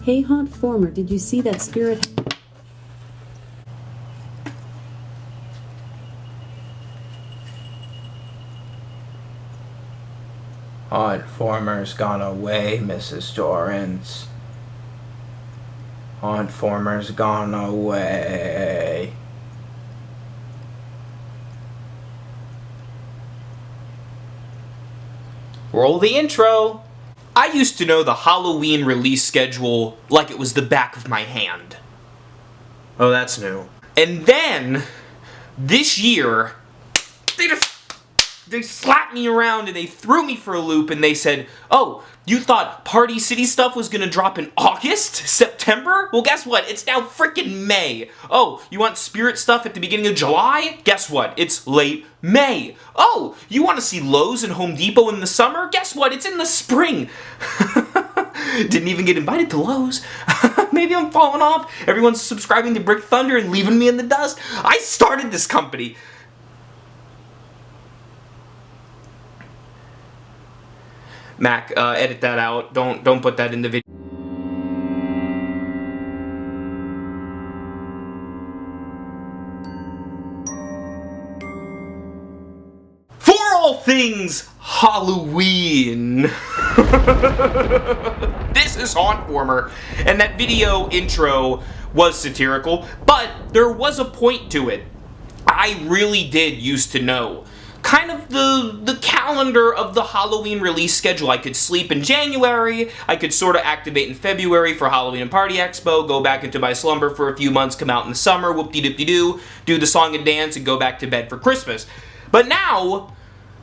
Hey hauntformer, did you see that spirit? Hauntformer's gone away, Mrs. Torrance. Hauntformer's gone away. Roll the intro! I used to know the Halloween release schedule like it was the back of my hand. Oh, that's new. And then, this year, they slapped me around and they threw me for a loop and they said, oh, you thought Party City stuff was gonna drop in August? September? Well, guess what? It's now frickin' May. Oh, you want Spirit stuff at the beginning of July? Guess what? It's late May. Oh, you want to see Lowe's and Home Depot in the summer? Guess what? It's in the spring. Didn't even get invited to Lowe's. Maybe I'm falling off. Everyone's subscribing to Brick Thunder and leaving me in the dust. I started this company. Mac, edit that out. Don't put that in the video. For all things Halloween. This is Hauntformer, and that video intro was satirical, but there was a point to it. I really did used to know kind of the calendar of the Halloween release schedule. I could sleep in January, I could sort of activate in February for Halloween and Party Expo, go back into my slumber for a few months, come out in the summer, whoop-de-doop-de-doo, do the song and dance, and go back to bed for Christmas. But now,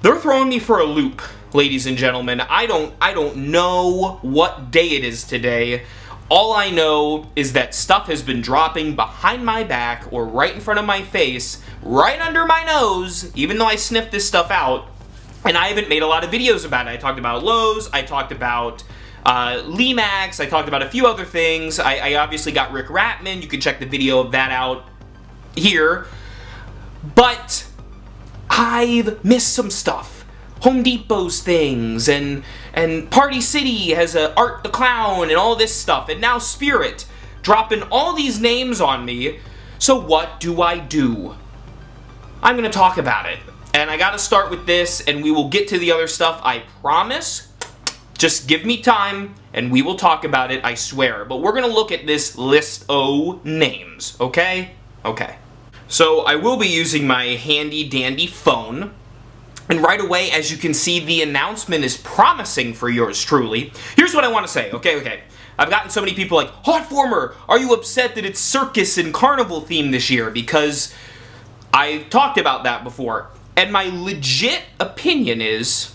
they're throwing me for a loop, ladies and gentlemen. I don't know what day it is today. All I know is that stuff has been dropping behind my back or right in front of my face, right under my nose, even though I sniffed this stuff out, and I haven't made a lot of videos about it. I talked about Lowe's, I talked about Lemax, I talked about a few other things. I obviously got Rick Ratman. You can check the video of that out here. But I've missed some stuff. Home Depot's things, and Party City has Art the Clown, and all this stuff, and now Spirit, dropping all these names on me. So what do I do? I'm gonna talk about it, and I gotta start with this, and we will get to the other stuff, I promise. Just give me time, and we will talk about it, I swear. But we're gonna look at this list of names, okay? Okay. So I will be using my handy dandy phone. And right away, as you can see, the announcement is promising for yours truly. Here's what I want to say, okay. I've gotten so many people like, Hauntformer, are you upset that it's circus and carnival theme this year? Because I've talked about that before. And my legit opinion is,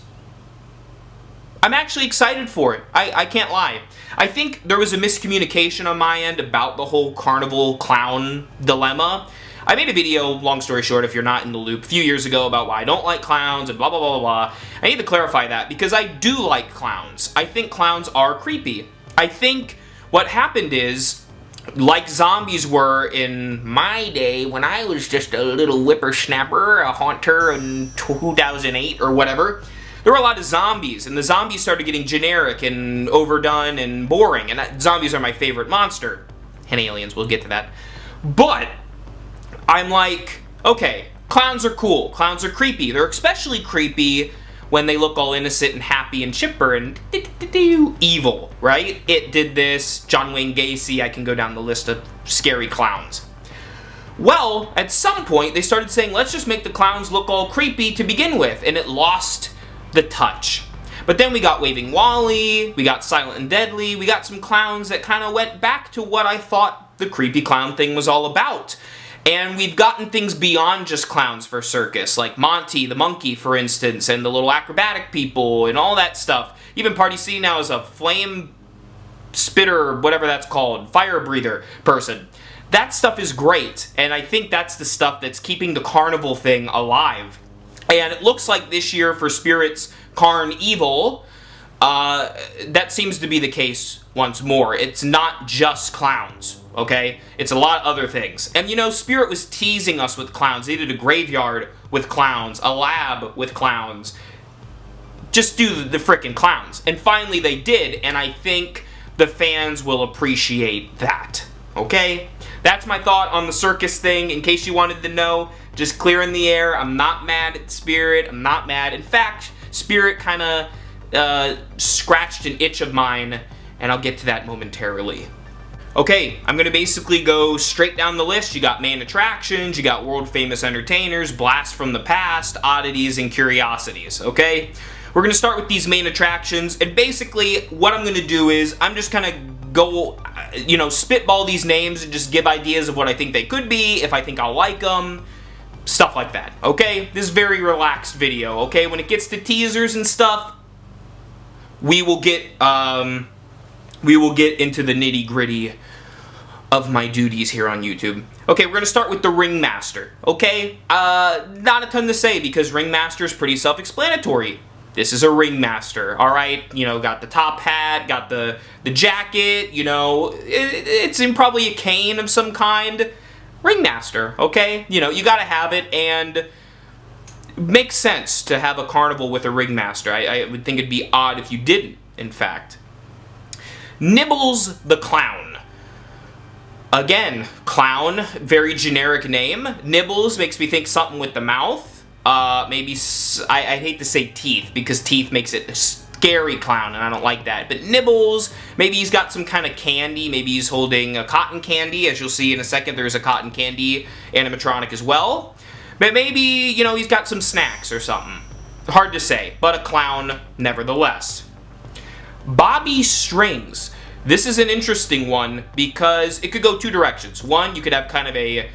I'm actually excited for it. I can't lie. I think there was a miscommunication on my end about the whole carnival clown dilemma. I made a video, long story short, if you're not in the loop, a few years ago about why I don't like clowns and blah, blah, blah, blah, blah. I need to clarify that because I do like clowns. I think clowns are creepy. I think what happened is, like zombies were in my day when I was just a little whippersnapper, a haunter in 2008 or whatever, there were a lot of zombies, and the zombies started getting generic and overdone and boring, and zombies are my favorite monster. And aliens, we'll get to that. But I'm like, okay, clowns are cool, clowns are creepy. They're especially creepy when they look all innocent and happy and chipper and evil, right? It did this, John Wayne Gacy, I can go down the list of scary clowns. Well, at some point, they started saying, let's just make the clowns look all creepy to begin with, and it lost the touch. But then we got Waving Wally, we got Silent and Deadly, we got some clowns that kind of went back to what I thought the creepy clown thing was all about. And we've gotten things beyond just clowns for circus, like Monty the monkey, for instance, and the little acrobatic people, and all that stuff. Even Party City now is a flame spitter, whatever that's called, fire breather person. That stuff is great, and I think that's the stuff that's keeping the carnival thing alive. And it looks like this year for Spirit's Carnival, that seems to be the case once more. It's not just clowns, okay? It's a lot of other things. And you know, Spirit was teasing us with clowns. They did a graveyard with clowns, a lab with clowns. Just do the frickin' clowns. And finally they did, and I think the fans will appreciate that. Okay? That's my thought on the circus thing. In case you wanted to know, just clearing the air. I'm not mad at Spirit. I'm not mad. In fact, Spirit kind of scratched an itch of mine, and I'll get to that momentarily. Okay, I'm going to basically go straight down the list. You got main attractions, you got world famous entertainers, blasts from the past, oddities, and curiosities, okay? We're going to start with these main attractions, and basically what I'm going to do is I'm just kind of go, spitball these names and just give ideas of what I think they could be, if I think I'll like them, stuff like that, okay? This is a very relaxed video, okay? When it gets to teasers and stuff, we will get into the nitty-gritty of my duties here on YouTube. Okay, we're going to start with the Ringmaster, okay? Not a ton to say because Ringmaster is pretty self-explanatory. This is a Ringmaster, alright? Got the top hat, got the jacket, it's in probably a cane of some kind. Ringmaster, okay? You gotta have it, and it makes sense to have a carnival with a Ringmaster. I would think it'd be odd if you didn't, in fact. Nibbles the Clown. Again, clown, very generic name. Nibbles makes me think something with the mouth. Maybe, I hate to say teeth, because teeth makes it a scary clown, and I don't like that. But Nibbles, maybe he's got some kind of candy. Maybe he's holding a cotton candy. As you'll see in a second, there's a cotton candy animatronic as well. But maybe, he's got some snacks or something. Hard to say, but a clown nevertheless. Bobby Strings. This is an interesting one because it could go two directions. One, you could have kind of a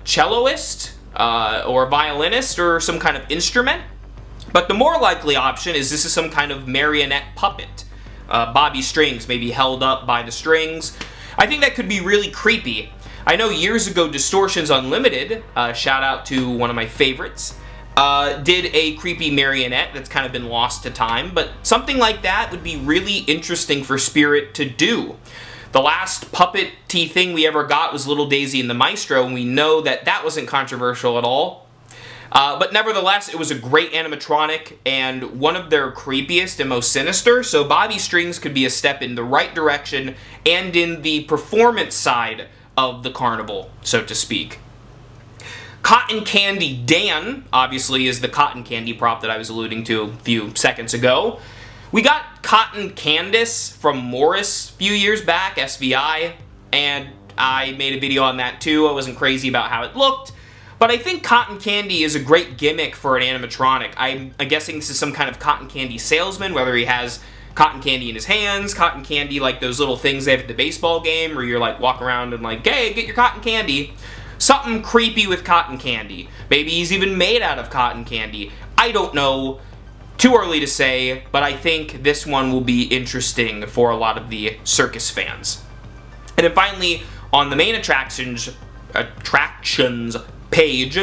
celloist or a violinist or some kind of instrument. But the more likely option is this is some kind of marionette puppet. Bobby Strings, maybe held up by the strings. I think that could be really creepy. I know years ago Distortions Unlimited, shout out to one of my favorites, did a creepy marionette that's kind of been lost to time, but something like that would be really interesting for Spirit to do. The last puppet-y thing we ever got was Little Daisy and the Maestro, and we know that that wasn't controversial at all. But nevertheless, it was a great animatronic, and one of their creepiest and most sinister, so Bobby Strings could be a step in the right direction, and in the performance side of the carnival, so to speak. Cotton Candy Dan, obviously, is the cotton candy prop that I was alluding to a few seconds ago. We got Cotton Candace from Morris a few years back, SVI, and I made a video on that too. I wasn't crazy about how it looked, but I think Cotton Candy is a great gimmick for an animatronic. I'm guessing this is some kind of cotton candy salesman, whether he has cotton candy in his hands, cotton candy like those little things they have at the baseball game, where you're like walk around and like, hey, get your cotton candy. Something creepy with cotton candy. Maybe he's even made out of cotton candy. I don't know. Too early to say, but I think this one will be interesting for a lot of the circus fans. And then finally, on the main attractions page,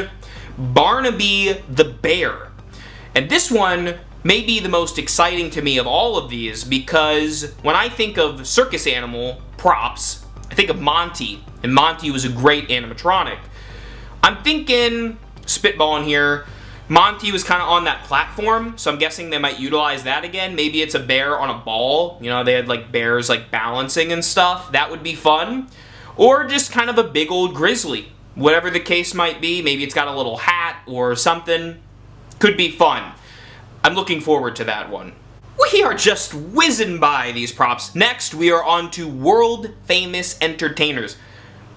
Barnaby the Bear. And this one may be the most exciting to me of all of these, because when I think of circus animal props, I think of Monty, and Monty was a great animatronic. I'm thinking, spitballing here, Monty was kind of on that platform, so I'm guessing they might utilize that again. Maybe it's a bear on a ball. They had like bears like balancing and stuff. That would be fun. Or just kind of a big old grizzly. Whatever the case might be, maybe it's got a little hat or something. Could be fun. I'm looking forward to that one. We are just whizzing by these props. Next, we are on to world-famous entertainers.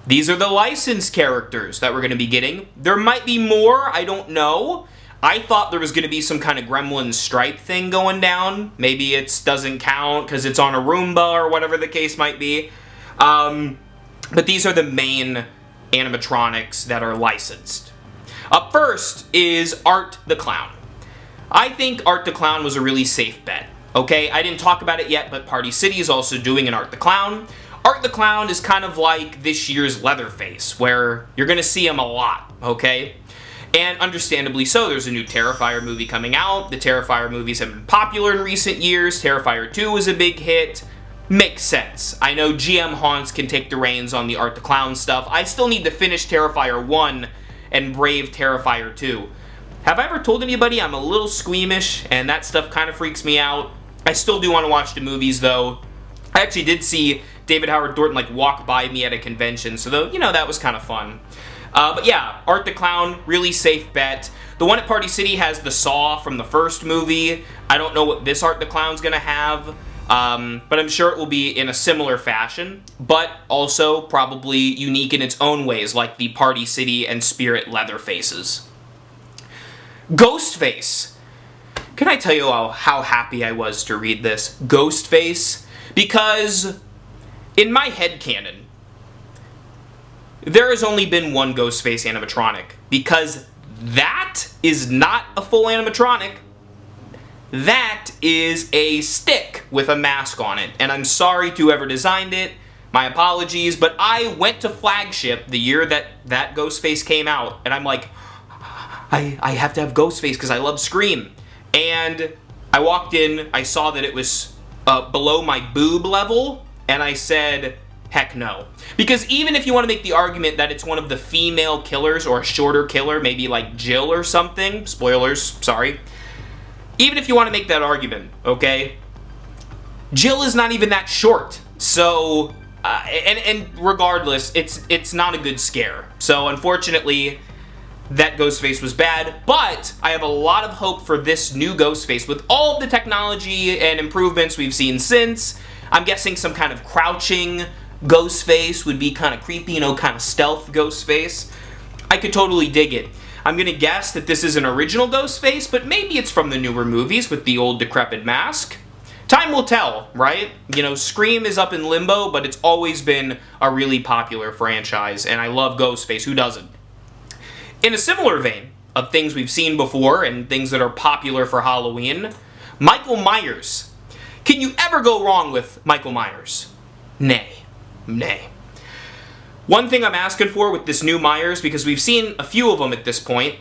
These are the licensed characters that we're going to be getting. There might be more, I don't know. I thought there was going to be some kind of Gremlin stripe thing going down. Maybe it doesn't count because it's on a Roomba or whatever the case might be. But these are the main animatronics that are licensed. Up first is Art the Clown. I think Art the Clown was a really safe bet. Okay, I didn't talk about it yet, but Party City is also doing an Art the Clown. Art the Clown is kind of like this year's Leatherface, where you're going to see him a lot, okay? And understandably so, there's a new Terrifier movie coming out. The Terrifier movies have been popular in recent years. Terrifier 2 was a big hit. Makes sense. I know GM Haunts can take the reins on the Art the Clown stuff. I still need to finish Terrifier 1 and brave Terrifier 2. Have I ever told anybody I'm a little squeamish, and that stuff kind of freaks me out? I still do want to watch the movies, though. I actually did see David Howard Thornton like walk by me at a convention, so though, you know, that was kind of fun. But yeah, Art the Clown, really safe bet. The one at Party City has the Saw from the first movie. I don't know what this Art the Clown's gonna have, but I'm sure it will be in a similar fashion, but also probably unique in its own ways, like the Party City and Spirit Leatherfaces. Ghostface. Can I tell you how happy I was to read this? Ghostface, because in my headcanon, there has only been one Ghostface animatronic, because that is not a full animatronic. That is a stick with a mask on it, and I'm sorry to whoever designed it. My apologies, but I went to Flagship the year that Ghostface came out, and I'm like, I have to have Ghostface because I love Scream. And I walked in, I saw that it was below my boob level, and I said, heck no. Because even if you want to make the argument that it's one of the female killers or a shorter killer, maybe like Jill or something, spoilers, sorry. Even if you want to make that argument, okay, Jill is not even that short. So, and regardless, it's not a good scare. So unfortunately, that Ghostface was bad, but I have a lot of hope for this new Ghostface with all of the technology and improvements we've seen since. I'm guessing some kind of crouching Ghostface would be kind of creepy, you know, kind of stealth Ghostface. I could totally dig it. I'm gonna guess that this is an original Ghostface, but maybe it's from the newer movies with the old decrepit mask. Time will tell, right? You know, Scream is up in limbo, but it's always been a really popular franchise, and I love Ghostface, who doesn't? In a similar vein of things we've seen before and things that are popular for Halloween, Michael Myers. Can you ever go wrong with Michael Myers? Nay. Nay. One thing I'm asking for with this new Myers, because we've seen a few of them at this point,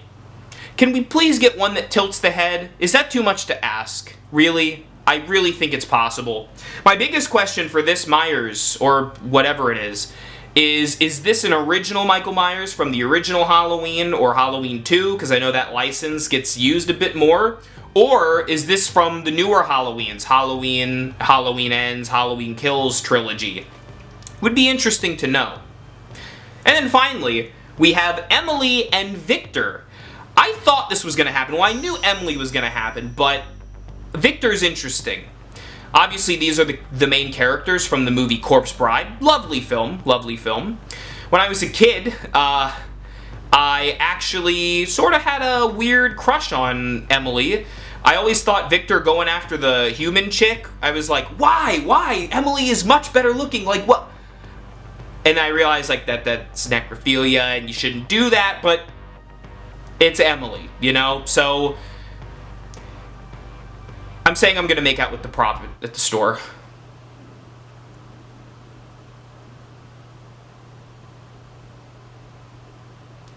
can we please get one that tilts the head? Is that too much to ask? Really? I really think it's possible. My biggest question for this Myers, or whatever it is this an original Michael Myers from the original Halloween or Halloween 2? Because I know that license gets used a bit more. Or is this from the newer Halloweens? Halloween, Halloween Ends, Halloween Kills trilogy? Would be interesting to know. And then finally, we have Emily and Victor. I thought this was going to happen. Well, I knew Emily was going to happen, but Victor's interesting. Obviously, these are the main characters from the movie Corpse Bride. Lovely film, lovely film. When I was a kid, I actually sort of had a weird crush on Emily. I always thought Victor going after the human chick, I was like, why? Why? Emily is much better looking, like what? And I realized like that's necrophilia and you shouldn't do that, but it's Emily, you know? So I'm saying I'm gonna make out with the prop at the store.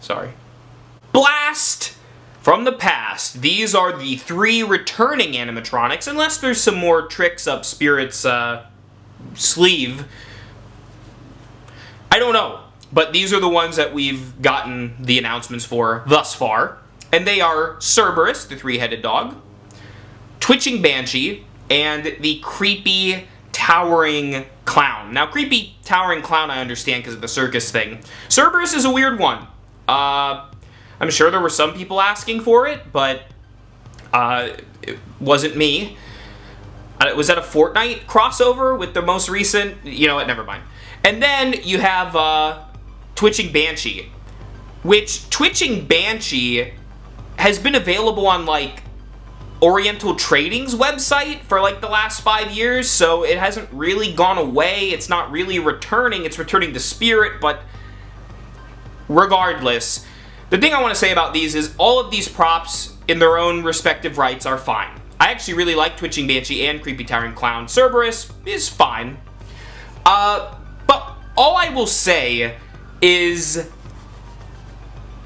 Sorry. Blast from the past. These are the 3 returning animatronics, unless there's some more tricks up Spirit's sleeve. I don't know, but these are the ones that we've gotten the announcements for thus far. And they are Cerberus, the 3-headed dog, Twitching Banshee, and the Creepy Towering Clown. Now, Creepy Towering Clown I understand because of the circus thing. Cerberus is a weird one. I'm sure there were some people asking for it, but it wasn't me. Was that a Fortnite crossover with the most recent? You know what, never mind. And then you have Twitching Banshee, which Twitching Banshee has been available on like Oriental Trading's website for like the last 5 years, so it hasn't really gone away. It's not really returning. It's returning to Spirit, but regardless, the thing I want to say about these is all of these props in their own respective rights are fine. I actually really like Twitching Banshee and Creepy Towering Clown. Cerberus is fine. But all I will say is,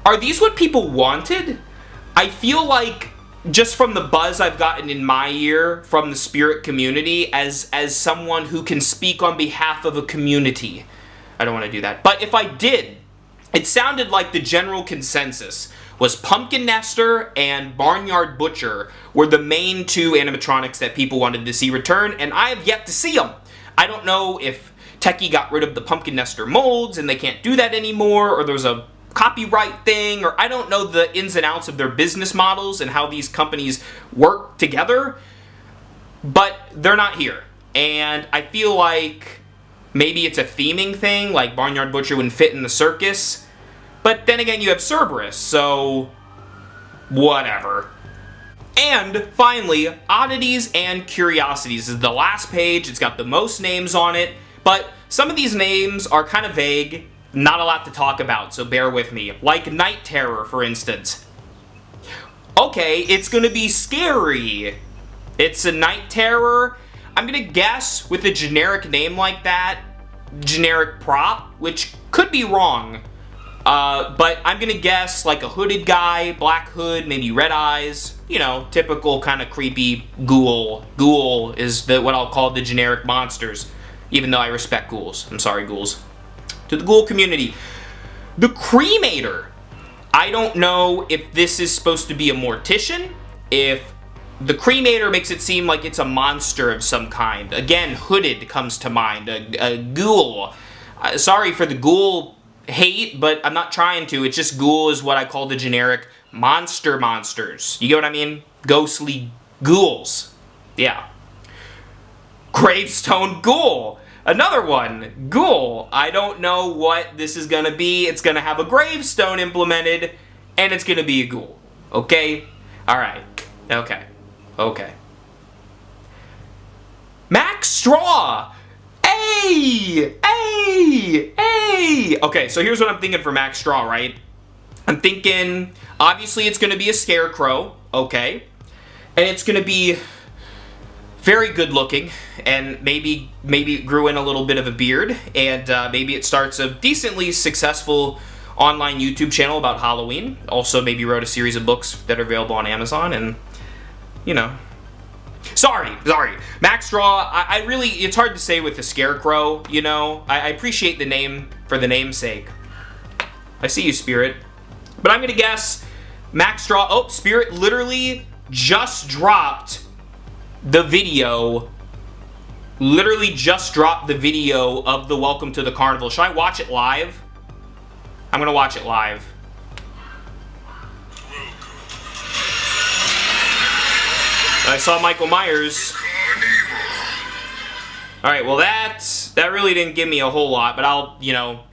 are these what people wanted? I feel like, just from the buzz I've gotten in my ear from the Spirit community, as someone who can speak on behalf of a community, I don't want to do that. But if I did, it sounded like the general consensus was Pumpkin Nester and Barnyard Butcher were the main 2 animatronics that people wanted to see return, and I have yet to see them. I don't know if Techie got rid of the Pumpkin Nester molds and they can't do that anymore, or there's a copyright thing, or I don't know the ins and outs of their business models and how these companies work together, but they're not here. And I feel like maybe it's a theming thing, like Barnyard Butcher wouldn't fit in the circus, but then again you have Cerberus, so whatever. And finally, Oddities and Curiosities is the last page. It's got the most names on it, but some of these names are kind of vague, not a lot to talk about, so bear with me. Like Night Terror, for instance. Okay, it's gonna be scary. It's a Night Terror. I'm gonna guess with a generic name like that, generic prop, which could be wrong, but I'm gonna guess like a hooded guy, black hood, maybe red eyes, you know, typical kind of creepy ghoul. Ghoul is what I'll call the generic monsters, even though I respect ghouls. I'm sorry, ghouls. To the ghoul community. The Cremator. I don't know if this is supposed to be a mortician, if the Cremator makes it seem like it's a monster of some kind. Again, hooded comes to mind, a ghoul. Sorry for the ghoul hate, but I'm not trying to. It's just ghoul is what I call the generic monsters. You get what I mean? Ghostly ghouls. Yeah. Gravestone Ghoul. Another one, Ghoul. I don't know what this is gonna be. It's gonna have a gravestone implemented, and it's gonna be a ghoul. Okay? Alright. Okay. Max Straw! Hey! Okay, so here's what I'm thinking for Max Straw, right? I'm thinking, obviously it's gonna be a scarecrow, okay? And it's gonna be very good looking, and maybe it grew in a little bit of a beard, and maybe it starts a decently successful online YouTube channel about Halloween. Also maybe wrote a series of books that are available on Amazon, and, you know. Sorry. Max Straw, I really, it's hard to say with the Scarecrow, you know. I appreciate the name for the namesake. I see you, Spirit. But I'm gonna guess Max Straw, oh, Spirit literally just dropped the video, of the Welcome to the Carnival. Should I watch it live? I'm gonna watch it live. I saw Michael Myers. Alright, well that really didn't give me a whole lot, but I'll, you know,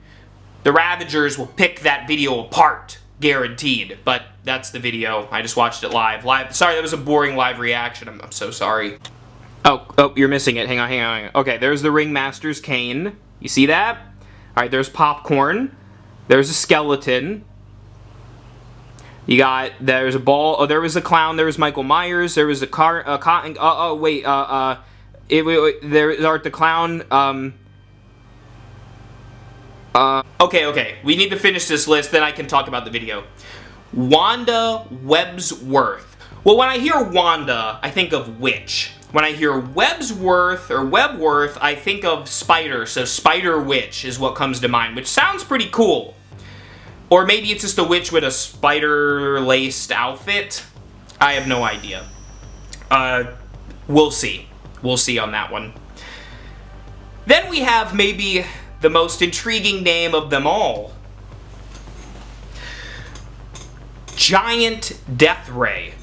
the Ravagers will pick that video apart, guaranteed. But that's the video. I just watched it live. Sorry, that was a boring live reaction. I'm so sorry. Oh, you're missing it. Hang on. Okay, there's the Ringmaster's cane. You see that? Alright, there's Popcorn. There's a skeleton. There's a ball. Oh, there was a clown. There was Michael Myers. There was a cotton. There's Art the Clown. Okay. We need to finish this list, then I can talk about the video. Wanda Websworth. Well, when I hear Wanda, I think of witch. When I hear Webworth, I think of spider, so Spider Witch is what comes to mind, which sounds pretty cool. Or maybe it's just a witch with a spider-laced outfit. I have no idea. We'll see. We'll see on that one. Then we have maybe the most intriguing name of them all. Giant Death Ray.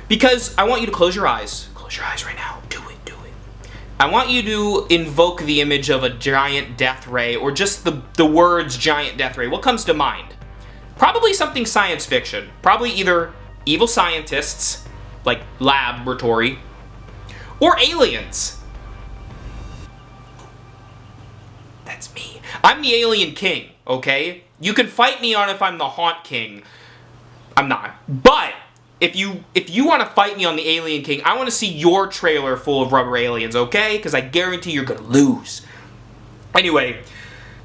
Because I want you to close your eyes. Close your eyes right now. Do it. I want you to invoke the image of a giant death ray, or just the words giant death ray. What comes to mind? Probably something science fiction. Probably either evil scientists, like laboratory, or aliens. That's me. I'm the Alien King, okay? You can fight me on if I'm the Haunt King. I'm not. But if you want to fight me on the Alien King, I want to see your trailer full of rubber aliens, okay? Because I guarantee you're going to lose. Anyway,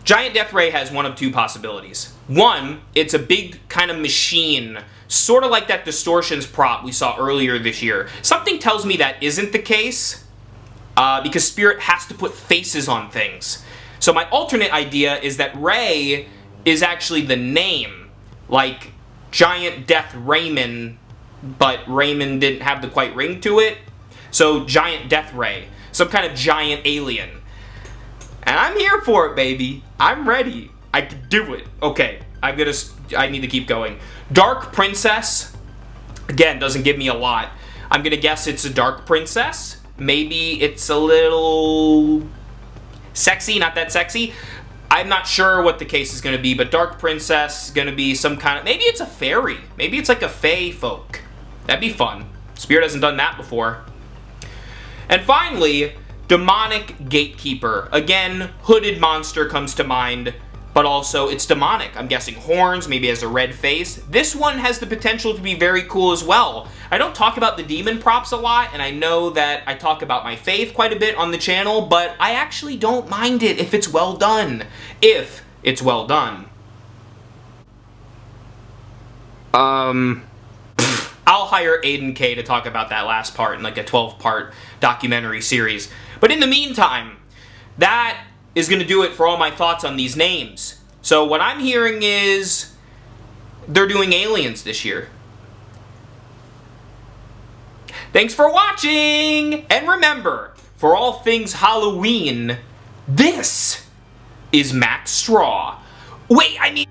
Giant Death Ray has one of two possibilities. One, it's a big kind of machine, sort of like that Distortions prop we saw earlier this year. Something tells me that isn't the case, because Spirit has to put faces on things. So my alternate idea is that Ray is actually the name, like Giant Death Raymond, but Raymond didn't have the quite ring to it. So Giant Death Ray, some kind of giant alien. And I'm here for it, baby. I'm ready. I can do it. Okay, I need to keep going. Dark Princess. Again, doesn't give me a lot. I'm gonna guess it's a dark princess. Maybe it's a little sexy, not that sexy. I'm not sure what the case is gonna be, but dark princess is gonna be some kind of, maybe it's a fairy. Maybe it's like a fae folk. That'd be fun. Spirit hasn't done that before. And finally, demonic gatekeeper. Again, hooded monster comes to mind, but also it's demonic. I'm guessing horns, maybe has a red face. This one has the potential to be very cool as well. I don't talk about the demon props a lot, and I know that I talk about my faith quite a bit on the channel, but I actually don't mind it if it's well done. If it's well done. I'll hire Aiden K to talk about that last part in like a 12-part documentary series. But in the meantime, that is going to do it for all my thoughts on these names. So what I'm hearing is they're doing aliens this year. Thanks for watching! And remember, for all things Halloween, this is Max Straw. Wait, I need...